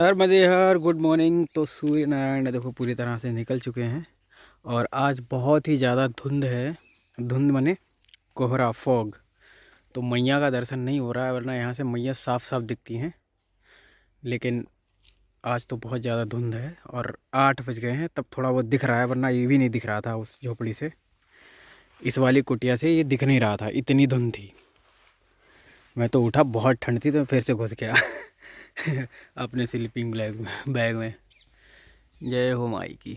नर्मदे her good morning. तो सूर्य नारायण देखो पूरी तरह से निकल चुके हैं और आज बहुत ही ज़्यादा धुंध है। धुंध माने कोहरा, फॉग। तो मैया का दर्शन नहीं हो रहा है, वरना यहाँ से मैया साफ साफ दिखती हैं। लेकिन आज तो बहुत ज़्यादा धुंध है और 8 बज गए हैं, तब थोड़ा बहुत दिख रहा है, वरना ये भी नहीं दिख रहा था। उस झोपड़ी से, इस वाली कुटिया से ये दिख नहीं रहा था, इतनी धुंध थी। मैं तो उठा, बहुत ठंड थी, तो फिर से घुस गया अपने स्लीपिंग बैग में। जय हो माई की।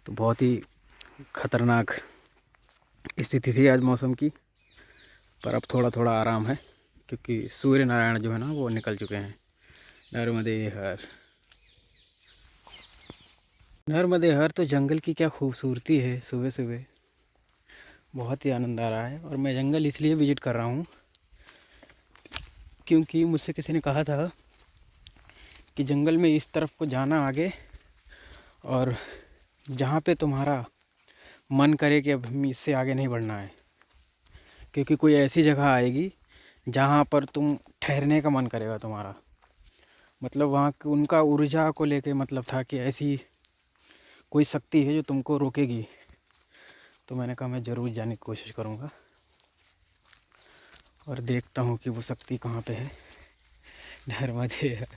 तो बहुत ही ख़तरनाक स्थिति थी आज मौसम की, पर अब थोड़ा थोड़ा आराम है, क्योंकि सूर्य नारायण जो है ना वो निकल चुके हैं। नर्मदे हर, नर्मदे हर। तो जंगल की क्या खूबसूरती है, सुबह सुबह बहुत ही आनंद आ रहा है। और मैं जंगल इसलिए विज़िट कर रहा हूँ क्योंकि मुझसे किसी ने कहा था कि जंगल में इस तरफ को जाना आगे, और जहाँ पे तुम्हारा मन करे कि अब इससे आगे नहीं बढ़ना है, क्योंकि कोई ऐसी जगह आएगी जहाँ पर तुम ठहरने का मन करेगा तुम्हारा। मतलब वहाँ उनका ऊर्जा को लेके मतलब था कि ऐसी कोई शक्ति है जो तुमको रोकेगी। तो मैंने कहा मैं ज़रूर जाने की कोशिश करूँगा और देखता हूँ कि वो शक्ति कहाँ पे है। नर्मदे हर,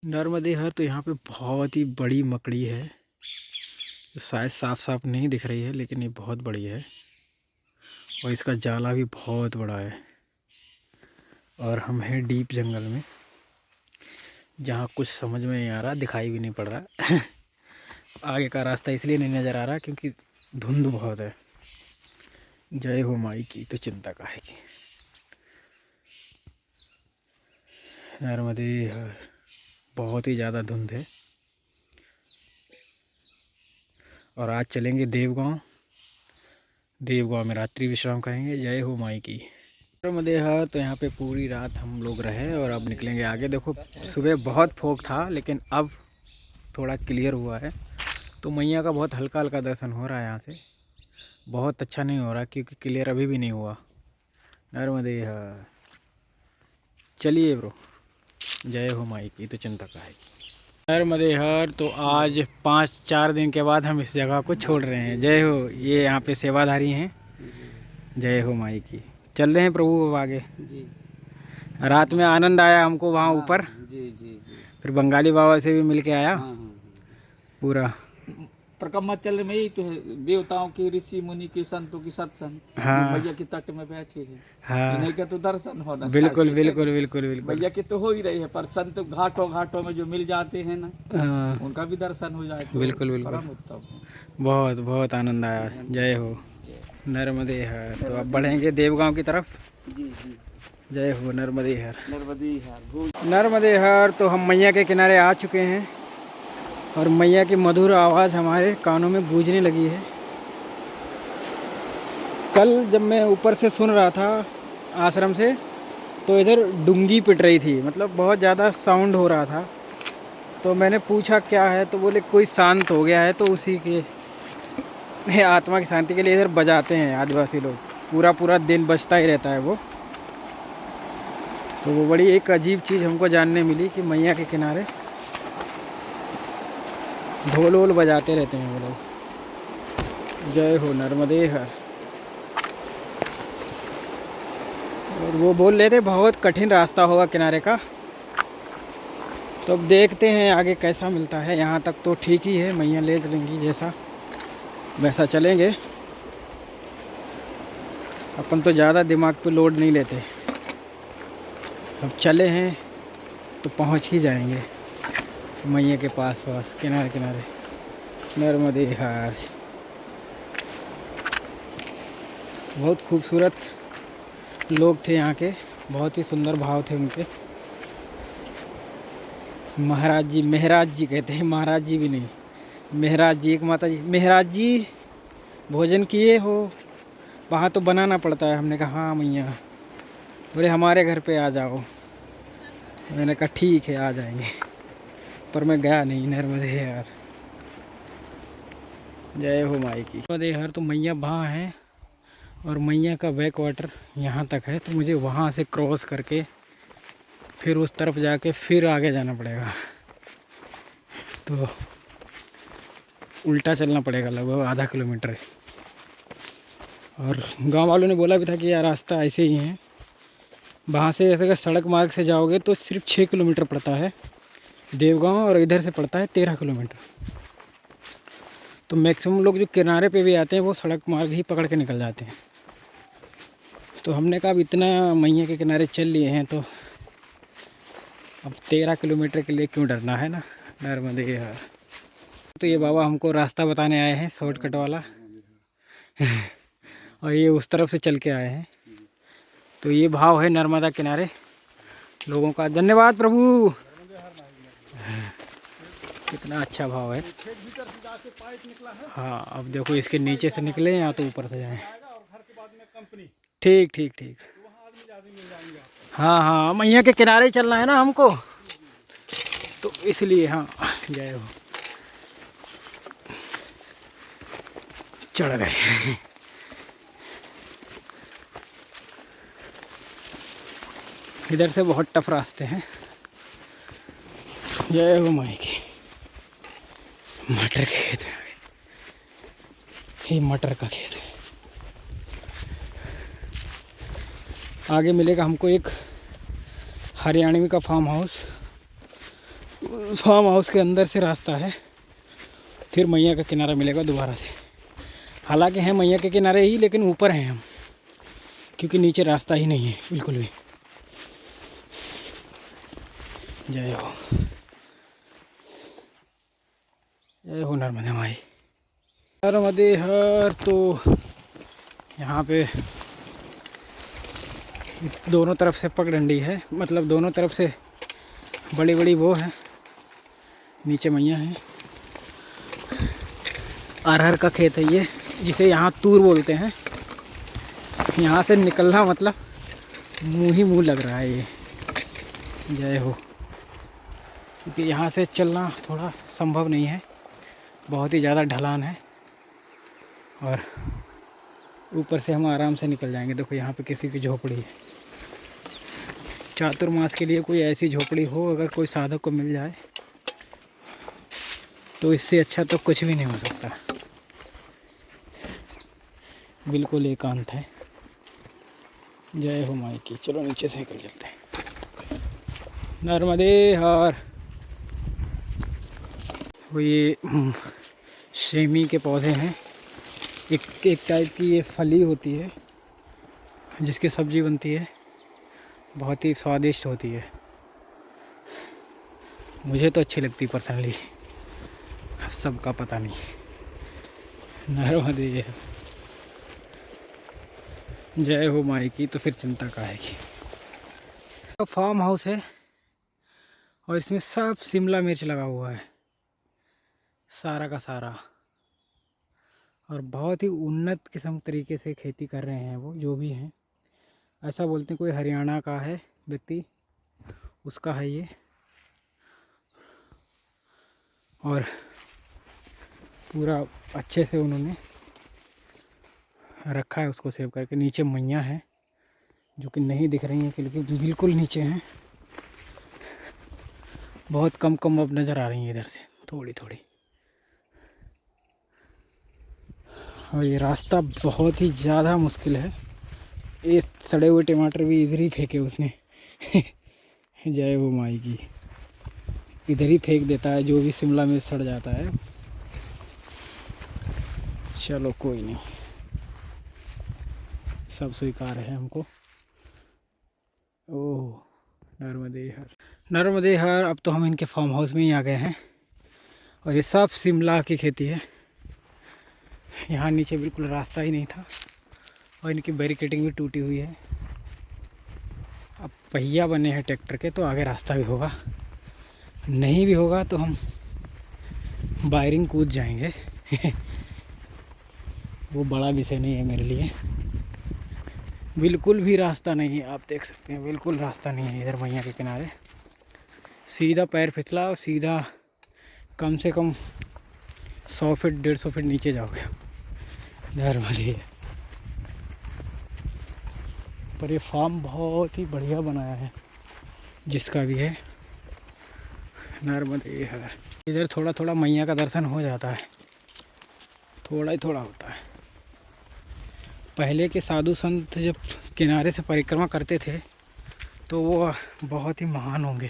नर्मदे हर। तो यहाँ पे बहुत ही बड़ी मकड़ी है, जो शायद साफ साफ नहीं दिख रही है, लेकिन ये बहुत बड़ी है और इसका जाला भी बहुत बड़ा है। और हम हैं डीप जंगल में, जहाँ कुछ समझ में नहीं आ रहा, दिखाई भी नहीं पड़ रहा आगे का रास्ता इसलिए नहीं नज़र आ रहा क्योंकि धुंध बहुत है। जय हो माई की। तो चिंता का है कि नर्मदे हर, बहुत ही ज़्यादा धुंध है। और आज चलेंगे देवगांव। देवगांव में रात्रि विश्राम करेंगे। जय हो माई की। नर्मदे हर। तो यहाँ पे पूरी रात हम लोग रहे और अब निकलेंगे आगे। देखो सुबह बहुत फॉग था, लेकिन अब थोड़ा क्लियर हुआ है, तो मैया का बहुत हल्का हल्का दर्शन हो रहा है। यहाँ से बहुत अच्छा नहीं हो रहा क्योंकि क्लियर अभी भी नहीं हुआ। नर्मदे हर। चलिए ब्रो, जय हो माई की। तो चिंता का है नर्मदे हर। तो आज 5-4 दिन के बाद हम इस जगह को छोड़ रहे हैं। जय हो। ये यहाँ पे सेवाधारी हैं। जय हो माई की। चल रहे हैं प्रभु अब आगे जी। रात में आनंद आया हमको वहाँ ऊपर जी जी जी। फिर बंगाली बाबा से भी मिल के आया। पूरा परिक्रमा चल में ही तो है, देवताओं के, ऋषि मुनि के, संतों की सत्संग। हाँ। मैया के तट में बैठे हैं। हाँ, इन्हीं का तो दर्शन होना बिल्कुल चाहिए। बिल्कुल बिल्कुल बिल्कुल। मैया के तो हो ही रही है, पर संत घाटों घाटों में जो मिल जाते हैं ना, हाँ, उनका भी दर्शन हो जाए तो बिल्कुल बिल्कुल। परम उत्तम है। बहुत बहुत आनंद आया। जय हो नर्मदे हर। तो अब बढ़ेंगे देवगांव की तरफ। जी जी। जय हो नर्मदे हर। नर्मदे हर। नर्मदे हर। तो हम मैया के किनारे आ चुके हैं और मैया की मधुर आवाज़ हमारे कानों में गूंजने लगी है। कल जब मैं ऊपर से सुन रहा था आश्रम से, तो इधर डुंगी पिट रही थी, मतलब बहुत ज़्यादा साउंड हो रहा था। तो मैंने पूछा क्या है, तो बोले कोई शांत हो गया है, तो उसी के आत्मा की शांति के लिए इधर बजाते हैं आदिवासी लोग। पूरा पूरा दिन बजता ही रहता है वो। तो वो बड़ी एक अजीब चीज़ हमको जानने मिली कि मैया के किनारे ढोल वोल बजाते रहते हैं वो लोग। जय हो नर्मदे हर। और वो बोल रहे थे बहुत कठिन रास्ता होगा किनारे का, तो अब देखते हैं आगे कैसा मिलता है। यहाँ तक तो ठीक ही है, मैया ले चलेंगी, जैसा वैसा चलेंगे। अपन तो ज़्यादा दिमाग पे लोड नहीं लेते, अब चले हैं तो पहुँच ही जाएंगे मैया के पास किनारे किनारे। नर्मदे हर। बहुत खूबसूरत लोग थे यहाँ के, बहुत ही सुंदर भाव थे उनके। महाराज जी, मेहराज जी कहते हैं, महाराज जी भी नहीं, मेहराज जी। एक माता जी, मेहराज जी भोजन किए हो? वहाँ तो बनाना पड़ता है। हमने कहा हाँ मैया। बोले हमारे घर पे आ जाओ। मैंने कहा ठीक है आ जाएंगे, पर मैं गया नहीं। नर्मदे हर। जय हो माई की। नर्मदे हर। तो मैया वहाँ है और मैया का बैक वाटर यहाँ तक है, तो मुझे वहाँ से क्रॉस करके फिर उस तरफ जाके फिर आगे जाना पड़ेगा, तो उल्टा चलना पड़ेगा लगभग आधा किलोमीटर। और गांव वालों ने बोला भी था कि यार रास्ता ऐसे ही है, वहाँ से अगर सड़क मार्ग से जाओगे तो सिर्फ 6 किलोमीटर पड़ता है देवगांव, और इधर से पड़ता है 13 किलोमीटर। तो मैक्सिमम लोग जो किनारे पे भी आते हैं वो सड़क मार्ग ही पकड़ के निकल जाते हैं। तो हमने कहा अब इतना मैया के किनारे चल लिए हैं तो अब 13 किलोमीटर के लिए क्यों डरना है ना, नर्मदे यार। तो ये बाबा हमको रास्ता बताने आए हैं शॉर्टकट वाला और ये उस तरफ से चल के आए हैं। तो ये भाव है नर्मदा किनारे लोगों का। धन्यवाद प्रभु, कितना अच्छा भाव है। हाँ अब देखो इसके नीचे से निकले या तो ऊपर से जाएं। ठीक ठीक ठीक। हाँ हाँ मैया के किनारे चलना है ना हमको, तो इसलिए हाँ जय हो। चढ़ गए इधर से बहुत टफ रास्ते हैं। जय हो माई की। मटर के खेत में, ये मटर का खेत है। आगे मिलेगा हमको एक हरियाणवी का फार्म हाउस। फार्म हाउस के अंदर से रास्ता है, फिर मैया का किनारा मिलेगा दोबारा से। हालांकि हैं मैया के किनारे ही, लेकिन ऊपर हैं हम, क्योंकि नीचे रास्ता ही नहीं है बिल्कुल भी। जय हो, जय हो नर्मदे माई। नर्मदे हर। तो यहाँ पे दोनों तरफ से पगडंडी है, मतलब दोनों तरफ से बड़ी बड़ी वो है, नीचे मैया है। अरहर का खेत है ये, जिसे यहाँ तूर बोलते हैं। यहाँ से निकलना मतलब मुँह ही मुँह लग रहा है ये। जय हो। क्योंकि यहाँ से चलना थोड़ा संभव नहीं है, बहुत ही ज़्यादा ढलान है, और ऊपर से हम आराम से निकल जाएंगे। देखो यहाँ पे किसी की झोपड़ी है। चातुर्मास के लिए कोई ऐसी झोपड़ी हो, अगर कोई साधक को मिल जाए तो इससे अच्छा तो कुछ भी नहीं हो सकता। बिल्कुल एकांत है। जय हो माई की। चलो नीचे से निकल चलते हैं। नर्मदे हर। वो ये शेमी के पौधे हैं, एक टाइप की ये फली होती है जिसकी सब्ज़ी बनती है, बहुत ही स्वादिष्ट होती है। मुझे तो अच्छी लगती पर्सनली, सबका पता नहीं। नर्मदे जय हो माई की। तो फिर चिंता का है कि फार्म हाउस है, और इसमें सब शिमला मिर्च लगा हुआ है, सारा का सारा। और बहुत ही उन्नत किस्म तरीके से खेती कर रहे हैं वो, जो भी हैं। ऐसा बोलते हैं कोई हरियाणा का है व्यक्ति, उसका है ये। और पूरा अच्छे से उन्होंने रखा है उसको सेव करके। नीचे मैया है जो कि नहीं दिख रही हैं, क्योंकि बिल्कुल नीचे हैं, बहुत कम कम अब नज़र आ रही हैं इधर से थोड़ी थोड़ी। और ये रास्ता बहुत ही ज़्यादा मुश्किल है। ये सड़े हुए टमाटर भी इधर ही फेंके उसने जय हो माई की। इधर ही फेंक देता है जो भी शिमला मिर्च सड़ जाता है। चलो कोई नहीं, सब स्वीकार है हमको। ओह नर्मदे हर। नर्मदे हर। अब तो हम इनके फार्म हाउस में ही आ गए हैं, और ये सब शिमला की खेती है। यहाँ नीचे बिल्कुल रास्ता ही नहीं था, और इनकी बैरिकेडिंग भी टूटी हुई है। अब पहिया बने हैं ट्रैक्टर के, तो आगे रास्ता भी होगा, नहीं भी होगा तो हम वायरिंग कूद जाएंगे वो बड़ा विषय नहीं है मेरे लिए। बिल्कुल भी रास्ता नहीं है, आप देख सकते हैं बिल्कुल रास्ता नहीं है इधर मैया के किनारे। सीधा पैर फिसला और सीधा कम से कम 100 फीट 150 फीट नीचे जाओगे नर्मदे। पर ये फार्म बहुत ही बढ़िया बनाया है, जिसका भी है। नर्मदे हर। इधर थोड़ा थोड़ा मैया का दर्शन हो जाता है, थोड़ा ही थोड़ा होता है। पहले के साधु संत जब किनारे से परिक्रमा करते थे तो वो बहुत ही महान होंगे,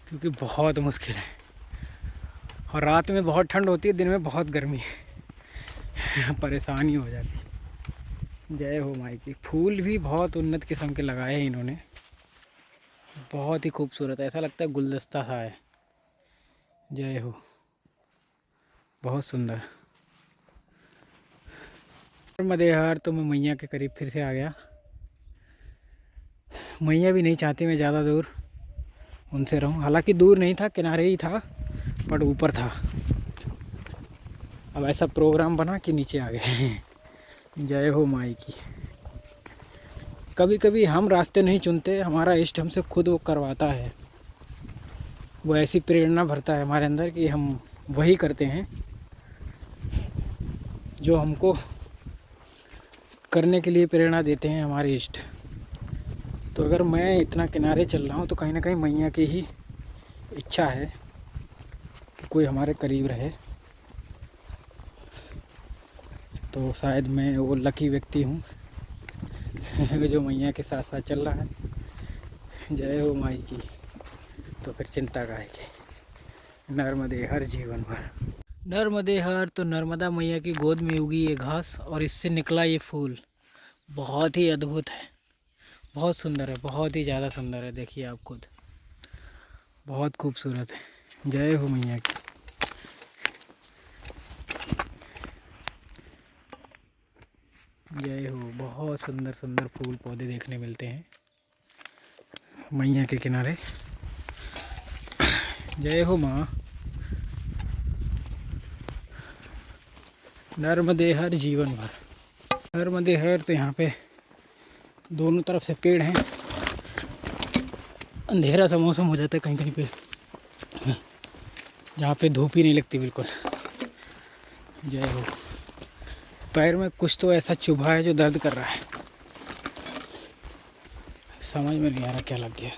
क्योंकि बहुत मुश्किल है और रात में बहुत ठंड होती है, दिन में बहुत गर्मी है परेशानी हो जाती है। जय हो माई की। फूल भी बहुत उन्नत किस्म के लगाए हैं इन्होंने, बहुत ही खूबसूरत, ऐसा लगता है गुलदस्ता सा है। जय हो, बहुत सुंदर। नर्मदेहर तो मैं मैया के करीब फिर से आ गया। मैया भी नहीं चाहती मैं ज़्यादा दूर उनसे रहूं, हालांकि दूर नहीं था, किनारे ही था, बट ऊपर था। अब ऐसा प्रोग्राम बना कि नीचे आ गए। जय हो माई की। कभी कभी हम रास्ते नहीं चुनते, हमारा इष्ट हमसे खुद वो करवाता है। वो ऐसी प्रेरणा भरता है हमारे अंदर कि हम वही करते हैं जो हमको करने के लिए प्रेरणा देते हैं हमारे इष्ट। तो अगर मैं इतना किनारे चल रहा हूँ तो कहीं ना कहीं मैया की ही इच्छा है कि कोई हमारे करीब रहे। तो शायद मैं वो लकी व्यक्ति हूँ जो मैया के साथ साथ चल रहा है। जय हो माई की। तो फिर चिंता काहे की। नर्मदे हर जीवन भर। नर्मदे हर तो नर्मदा मैया की गोद में उगी ये घास और इससे निकला ये फूल बहुत ही अद्भुत है, बहुत सुंदर है, बहुत ही ज़्यादा सुंदर है। देखिए आप खुद, बहुत खूबसूरत है। जय हो मैया की। जय हो। बहुत सुंदर सुंदर फूल पौधे देखने मिलते हैं मैया के किनारे। जय हो माँ। नर्मदे हर जीवन भर। नर्मदे हर तो यहाँ पे दोनों तरफ से पेड़ हैं। अंधेरा सा मौसम हो जाता है कहीं कहीं पे, जहाँ पे धूप ही नहीं लगती बिल्कुल। जय हो। पैर में कुछ तो ऐसा चुभा है जो दर्द कर रहा है, समझ में नहीं आ रहा क्या लग गया।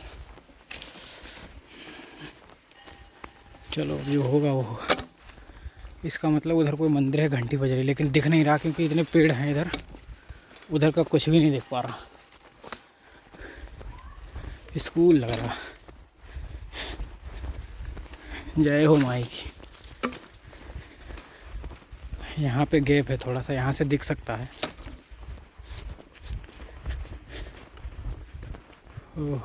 चलो जो होगा वो होगा। इसका मतलब उधर कोई मंदिर है, घंटी बज रही, लेकिन दिख नहीं रहा क्योंकि इतने पेड़ हैं इधर, उधर का कुछ भी नहीं देख पा रहा। स्कूल लग रहा। जय हो माई की। यहाँ पे गैप है थोड़ा सा, यहाँ से दिख सकता है। ओह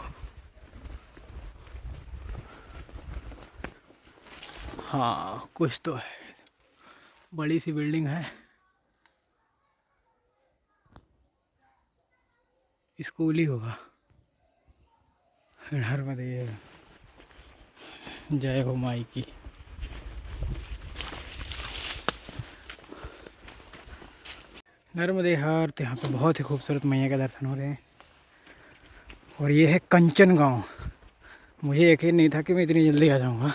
हाँ, कुछ तो है, बड़ी सी बिल्डिंग है, स्कूल ही होगा। नर्मदे। जय हो माई की। नर्मदे हर तो यहाँ पे बहुत ही खूबसूरत मैया के दर्शन हो रहे हैं। और ये है कंचन गांव। मुझे यकीन नहीं था कि मैं इतनी जल्दी आ जाऊँगा,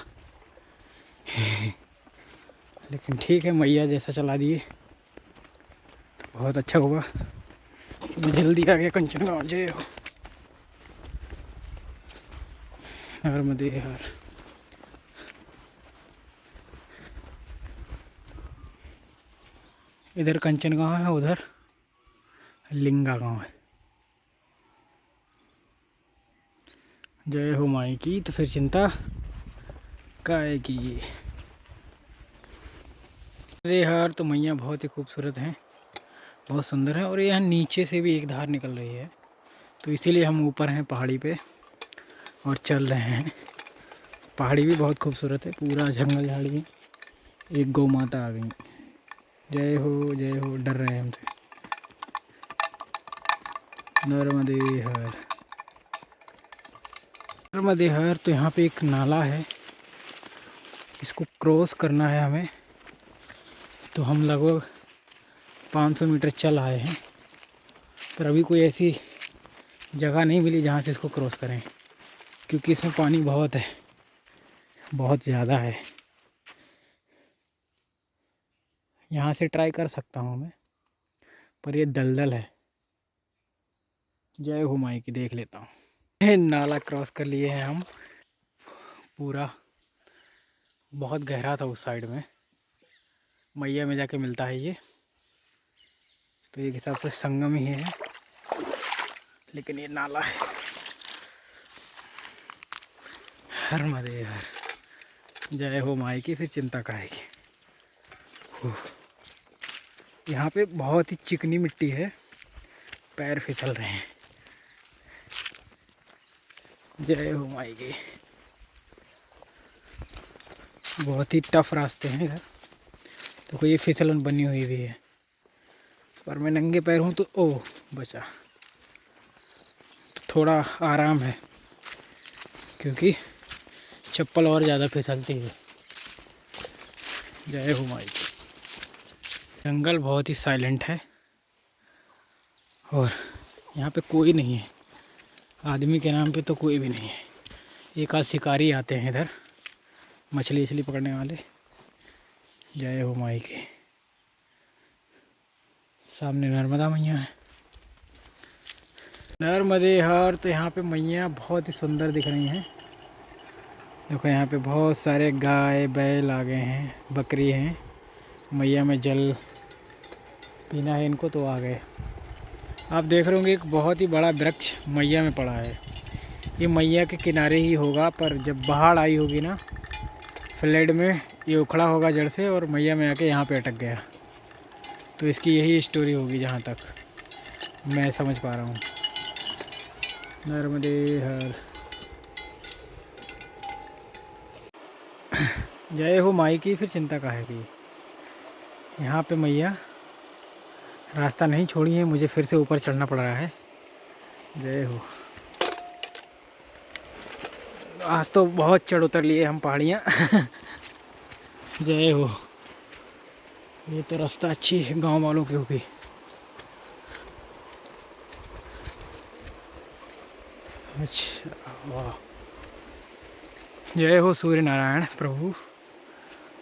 लेकिन ठीक है, मैया जैसा चला दिए तो बहुत अच्छा हुआ कि मैं जल्दी आ गया कंचन गांव। जय हो नर्मदे हर। इधर कंचन गांव है, उधर लिंगा गांव है। जय हो माई की। तो फिर चिंता काहे की। अरे यार, तो मैया बहुत ही खूबसूरत हैं, बहुत सुंदर है। और यहाँ नीचे से भी एक धार निकल रही है, तो इसीलिए हम ऊपर हैं पहाड़ी पे और चल रहे हैं। पहाड़ी भी बहुत खूबसूरत है, पूरा जंगल झाड़ी है। एक गौ माता आ गई। जय हो जय हो। डर रहे हैं हमसे। नर्मदे हर। नर्मदे हर तो यहाँ पे एक नाला है, इसको क्रॉस करना है हमें। तो हम लगभग 500 मीटर चल आए हैं, पर अभी कोई ऐसी जगह नहीं मिली जहाँ से इसको क्रॉस करें, क्योंकि इसमें पानी बहुत है, बहुत ज़्यादा है। यहाँ से ट्राई कर सकता हूँ मैं, पर ये दलदल है। जय हो माई की। देख लेता हूँ। नाला क्रॉस कर लिए हैं हम पूरा। बहुत गहरा था उस साइड में, मैया में जाके मिलता है ये, तो एक हिसाब से संगम ही है, लेकिन ये नाला है। हर महादेव हर, जय हो माई की, फिर चिंता काहे की। यहाँ पे बहुत ही चिकनी मिट्टी है, पैर फिसल रहे हैं। जय हो माई की। बहुत ही टफ रास्ते हैं इधर, तो कोई फिसलन बनी हुई भी है, पर मैं नंगे पैर हूँ तो ओ बचा, तो थोड़ा आराम है, क्योंकि चप्पल और ज़्यादा फिसलती है। जय हो माई की। जंगल बहुत ही साइलेंट है और यहाँ पे कोई नहीं है, आदमी के नाम पे तो कोई भी नहीं है। एक आध शिकारी आते हैं इधर, मछली वछली पकड़ने वाले। जय हो माई की। सामने नर्मदा मैया है, नर्मदे हर। तो यहाँ पे मैया बहुत ही सुंदर दिख रही हैं। देखो यहाँ पे बहुत सारे गाय बैल आ गए हैं, बकरी हैं। मैया में जल पीना है इनको, तो आ गए। आप देख रहे होंगे एक बहुत ही बड़ा वृक्ष मैया में पड़ा है। ये मैया के किनारे ही होगा, पर जब बाढ़ आई होगी ना फ्लड में, ये उखड़ा होगा जड़ से और मैया में आके यहाँ पे अटक गया। तो इसकी यही स्टोरी होगी जहाँ तक मैं समझ पा रहा हूँ। नर्मदे हर। जय हो माई की, फिर चिंता काहे की। यहाँ पे मैया रास्ता नहीं छोड़ी है, मुझे फिर से ऊपर चढ़ना पड़ रहा है। जय हो। आज तो बहुत चढ़ उतर लिए हम पहाड़ियाँ। जय हो। ये तो रास्ता अच्छी है गांव वालों की होगी। अच्छा वाह। जय हो सूर्य नारायण प्रभु,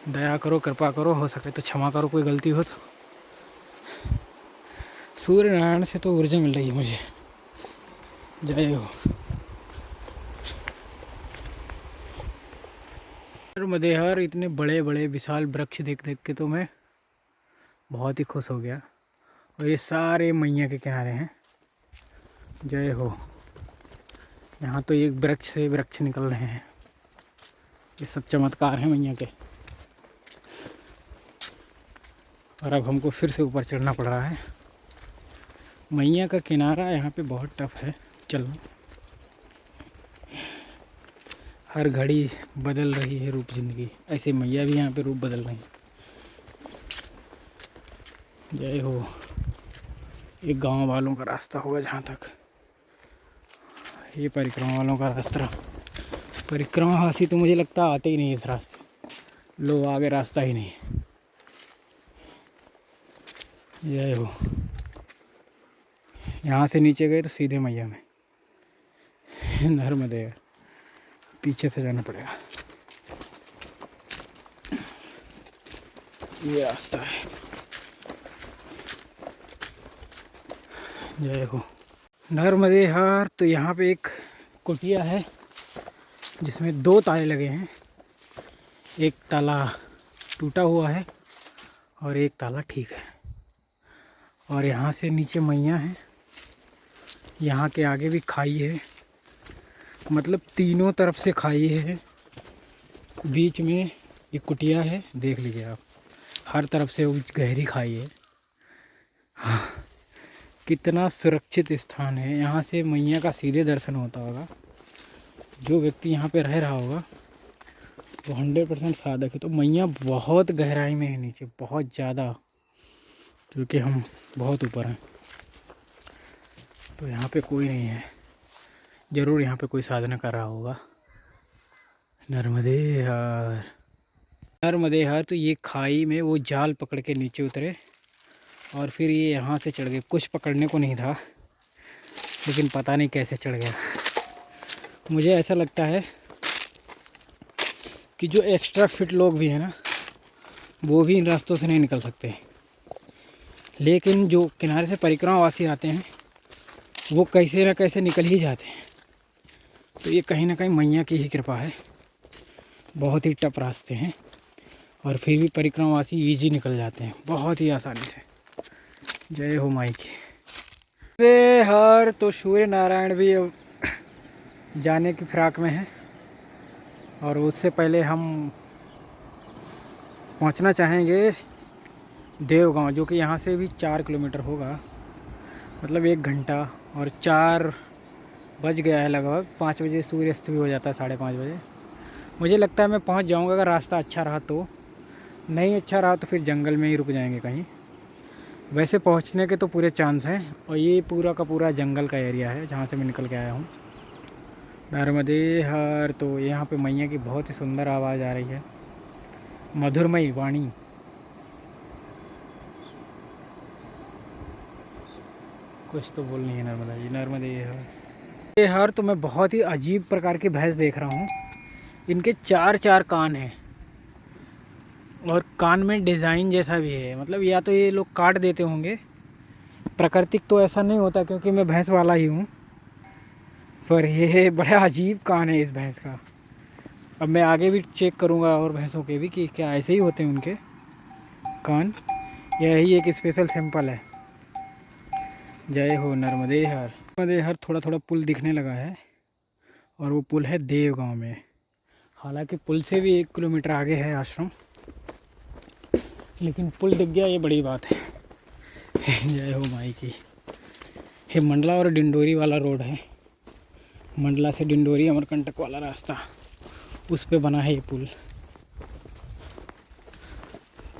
दया करो, कृपा करो, हो सके तो क्षमा करो कोई गलती हो तो। सूर्य नारायण से तो ऊर्जा मिल रही है मुझे। जय हो। मदेहर, इतने बड़े बड़े विशाल वृक्ष देख देख के तो मैं बहुत ही खुश हो गया। और ये सारे मैया के किनारे हैं। जय हो। यहाँ तो एक वृक्ष से वृक्ष निकल रहे हैं, ये सब चमत्कार हैं मैया के। और अब हमको फिर से ऊपर चढ़ना पड़ रहा है। मैया का किनारा यहाँ पे बहुत टफ है चलना, हर घड़ी बदल रही है रूप जिंदगी, ऐसे मैया भी यहाँ पे रूप बदल रही हैं। जय हो। एक गांव वालों का रास्ता होगा जहाँ तक, ये परिक्रमा वालों का रास्ता। परिक्रमावासी तो मुझे लगता आते ही नहीं इस रास्ते, लोग आगे रास्ता ही नहीं है। जय हो। यहाँ से नीचे गए तो सीधे मैया में। नर्मदे, पीछे से जाना पड़ेगा, ये रास्ता है। जय हो। नर्मदे हार। तो यहाँ पे एक कुटिया है जिसमें 2 ताले लगे हैं, एक ताला टूटा हुआ है और एक ताला ठीक है। और यहाँ से नीचे मैया है, यहाँ के आगे भी खाई है, मतलब तीनों तरफ से खाई है। बीच में एक कुटिया है, देख लीजिए आप, हर तरफ से वो गहरी खाई है। कितना सुरक्षित स्थान है। यहाँ से मैया का सीधे दर्शन होता होगा। जो व्यक्ति यहाँ पे रह रहा होगा वो 100% साधक है। तो मैया बहुत गहराई में है नीचे, बहुत ज़्यादा, क्योंकि हम बहुत ऊपर हैं। तो यहाँ पे कोई नहीं है, ज़रूर यहाँ पे कोई साधना कर रहा होगा। नर्मदे हर। नर्मदे हर। तो ये खाई में वो जाल पकड़ के नीचे उतरे और फिर ये यहाँ से चढ़ गए। कुछ पकड़ने को नहीं था, लेकिन पता नहीं कैसे चढ़ गया। मुझे ऐसा लगता है कि जो एक्स्ट्रा फिट लोग भी हैं ना, वो भी इन रास्तों से नहीं निकल सकते, लेकिन जो किनारे से परिक्रमावासी आते हैं वो कैसे ना कैसे निकल ही जाते हैं। तो ये कहीं ना कहीं मैया की ही कृपा है। बहुत ही टफ रास्ते हैं और फिर भी परिक्रमावासी ईजी निकल जाते हैं बहुत ही आसानी से। जय हो माई की। अरे हर तो सूर्य नारायण भी अब जाने की फिराक में है और उससे पहले हम पहुंचना चाहेंगे देवगांव, जो कि यहाँ से भी 4 किलोमीटर होगा, मतलब 1 घंटा। और 4 बज गया है लगभग, 5 बजे सूर्यास्त भी हो जाता है, 5:30 बजे। मुझे लगता है मैं पहुँच जाऊँगा अगर रास्ता अच्छा रहा तो, नहीं अच्छा रहा तो फिर जंगल में ही रुक जाएंगे कहीं। वैसे पहुँचने के तो पूरे चांस हैं और ये पूरा का पूरा जंगल का एरिया है जहाँ से मैं निकल के आया हूँ। नर्मदे हर। तो यहाँ पे मैया की बहुत ही सुंदर आवाज़ आ रही है, मधुरमयी वाणी। कुछ तो बोल नहीं है नर्मदा जी। नर्मदे हर। ये हर तो मैं बहुत ही अजीब प्रकार की भैंस देख रहा हूँ। इनके 4 कान हैं और कान में डिज़ाइन जैसा भी है, मतलब या तो ये लोग काट देते होंगे। प्राकृतिक तो ऐसा नहीं होता क्योंकि मैं भैंस वाला ही हूँ, पर ये बड़ा अजीब कान है इस भैंस का। अब मैं आगे भी चेक करूँगा और भैंसों के भी कि क्या ऐसे ही होते हैं उनके कान। यही एक स्पेशल सैंपल है। जय हो नर्मदे हर। नर्मदे हर थोड़ा थोड़ा पुल दिखने लगा है और वो पुल है देवगांव में। हालांकि पुल से भी 1 किलोमीटर आगे है आश्रम, लेकिन पुल दिख गया ये बड़ी बात है। जय हो माई की। ये मंडला और डिंडोरी वाला रोड है, मंडला से डिंडोरी अमरकंटक वाला रास्ता, उस पे बना है ये पुल।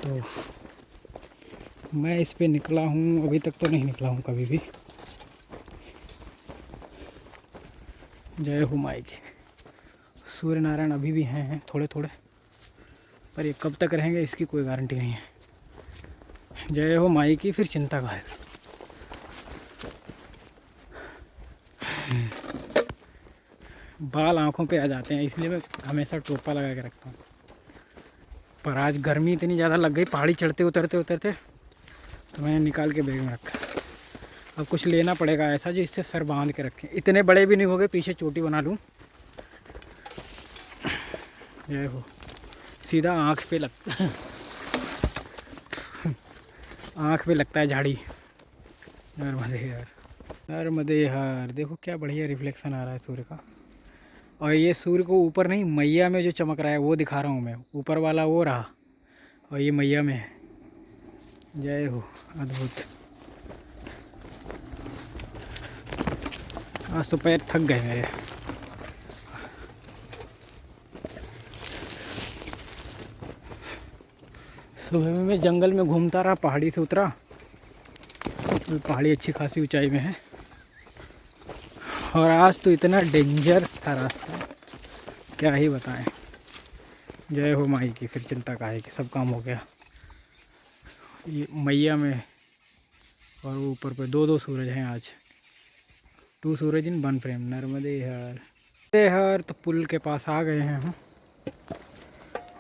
तो मैं इस पे निकला हूँ, अभी तक तो नहीं निकला हूँ कभी भी। जय हो माई की। सूर्य नारायण अभी भी हैं थोड़े थोड़े, पर ये कब तक रहेंगे इसकी कोई गारंटी नहीं है। जय हो माई की। फिर चिंता का है। बाल आंखों पे आ जाते हैं, इसलिए मैं हमेशा टोपा लगा के रखता हूँ। पर आज गर्मी इतनी ज़्यादा लग गई पहाड़ी चढ़ते उतरते, तो मैंने निकाल के बैग में रखा। अब कुछ लेना पड़ेगा ऐसा जो इससे सर बांध के रखें। इतने बड़े भी नहीं हो गए, पीछे चोटी बना लूँ। जय हो। सीधा आँख पे लगता आँख पे लगता है झाड़ी। नर्मदे हर। नर्मदे हर। देखो क्या बढ़िया रिफ्लेक्शन आ रहा है सूर्य का। और ये सूर्य को ऊपर नहीं, मैया में जो चमक रहा है वो दिखा रहा हूँ मैं। ऊपर वाला वो रहा और ये मैया में है। जय हो। अद्भुत। आज तो पैर थक गए मेरे। सुबह में मैं जंगल में घूमता रहा, पहाड़ी से उतरा। तो पहाड़ी अच्छी खासी ऊंचाई में है और आज तो इतना डेंजरस था रास्ता, क्या ही बताएं। जय हो माई की। फिर चिंता का है कि सब काम हो गया। ये मैया में और ऊपर पे 2 सूरज हैं आज। 2 सूरज इन 1 फ्रेम। नर्मदे हर। नर्मदे हर। तो पुल के पास आ गए हैं हम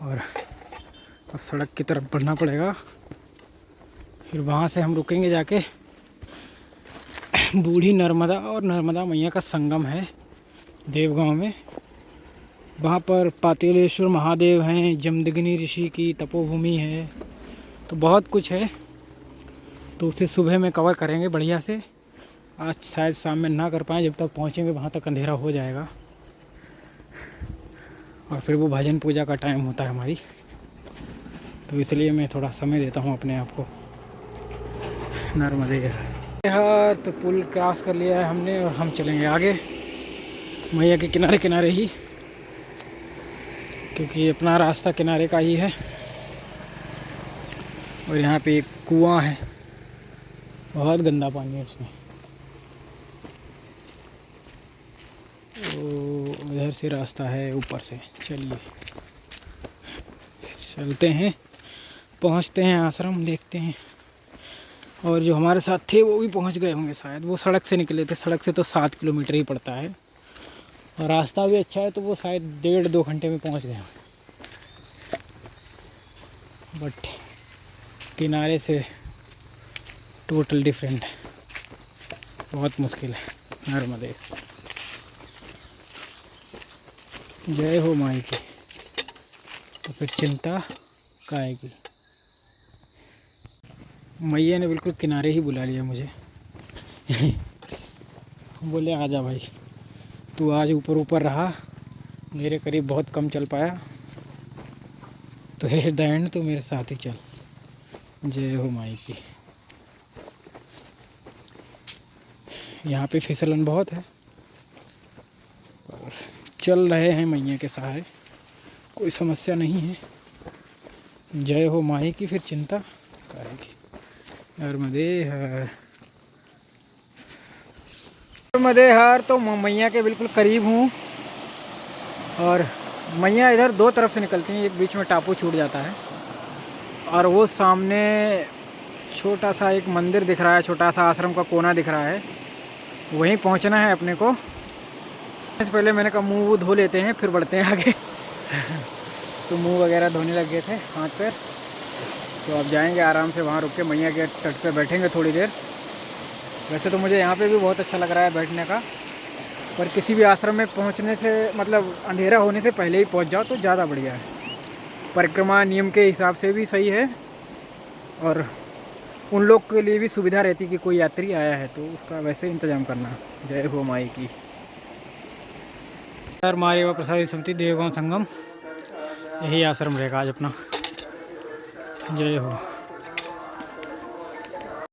और अब सड़क की तरफ बढ़ना पड़ेगा। फिर वहाँ से हम रुकेंगे जाके। बूढ़ी नर्मदा और नर्मदा मैया का संगम है देवगांव में। वहाँ पर पातेलेश्वर महादेव हैं, जमदग्नि ऋषि की तपोभूमि है, तो बहुत कुछ है। तो उसे सुबह में कवर करेंगे बढ़िया से। आज शायद शाम में ना कर पाएँ, जब तक पहुँचेंगे वहाँ तक अंधेरा हो जाएगा और फिर वो भजन पूजा का टाइम होता है हमारी, तो इसलिए मैं थोड़ा समय देता हूँ अपने आप को। नर्मदे हर। तो पुल क्रॉस कर लिया है हमने और हम चलेंगे आगे मैया के किनारे किनारे ही, क्योंकि अपना रास्ता किनारे का ही है। और यहाँ पे एक कुआं है, बहुत गंदा पानी है उसमें। तो उधर से रास्ता है ऊपर से। चलिए चलते हैं, पहुँचते हैं आश्रम, देखते हैं। और जो हमारे साथ थे वो भी पहुंच गए होंगे शायद। वो सड़क से निकले थे, सड़क से तो 7 किलोमीटर ही पड़ता है और रास्ता भी अच्छा है, तो वो शायद 1.5-2 घंटे में पहुंच गए होंगे। बट किनारे से टोटल डिफरेंट है, बहुत मुश्किल है। नर्मदे। जय हो माई की, तो फिर चिंता काहे की। मैया ने बिल्कुल किनारे ही बुला लिया मुझे। बोले आजा भाई, तू आज ऊपर ऊपर रहा, मेरे करीब बहुत कम चल पाया, तो हे द एंड तो मेरे साथ ही चल। जय हो माई की। यहाँ पे फिसलन बहुत है, और चल रहे हैं मैया के सहारे, कोई समस्या नहीं है। जय हो माई की, फिर चिंता काहे की। नर्मदे हर, नर्मदे हर। तो मैया के बिल्कुल करीब हूँ, और मैया इधर दो तरफ से निकलती हैं, एक बीच में टापू छूट जाता है, और वो सामने छोटा सा एक मंदिर दिख रहा है, छोटा सा आश्रम का कोना दिख रहा है, वहीं पहुंचना है अपने को। इससे पहले मैंने कहा मुंह वो धो लेते हैं फिर बढ़ते हैं आगे। तो मुंह वगैरह धोने लग गए थे, हाथ पैर। तो अब जाएंगे आराम से, वहाँ रुक के मैया के तट पे बैठेंगे थोड़ी देर। वैसे तो मुझे यहाँ पे भी बहुत अच्छा लग रहा है बैठने का, पर किसी भी आश्रम में पहुँचने से मतलब अंधेरा होने से पहले ही पहुँच जाओ तो ज़्यादा बढ़िया है। परिक्रमा नियम के हिसाब से भी सही है, और उन लोग के लिए भी सुविधा रहती कि कोई यात्री आया है तो उसका वैसे इंतज़ाम करना। जय हो माई की। सर मारेवा प्रसादी समिति देवगांव संगम, यही आश्रम रहेगा आज अपना। जय हो।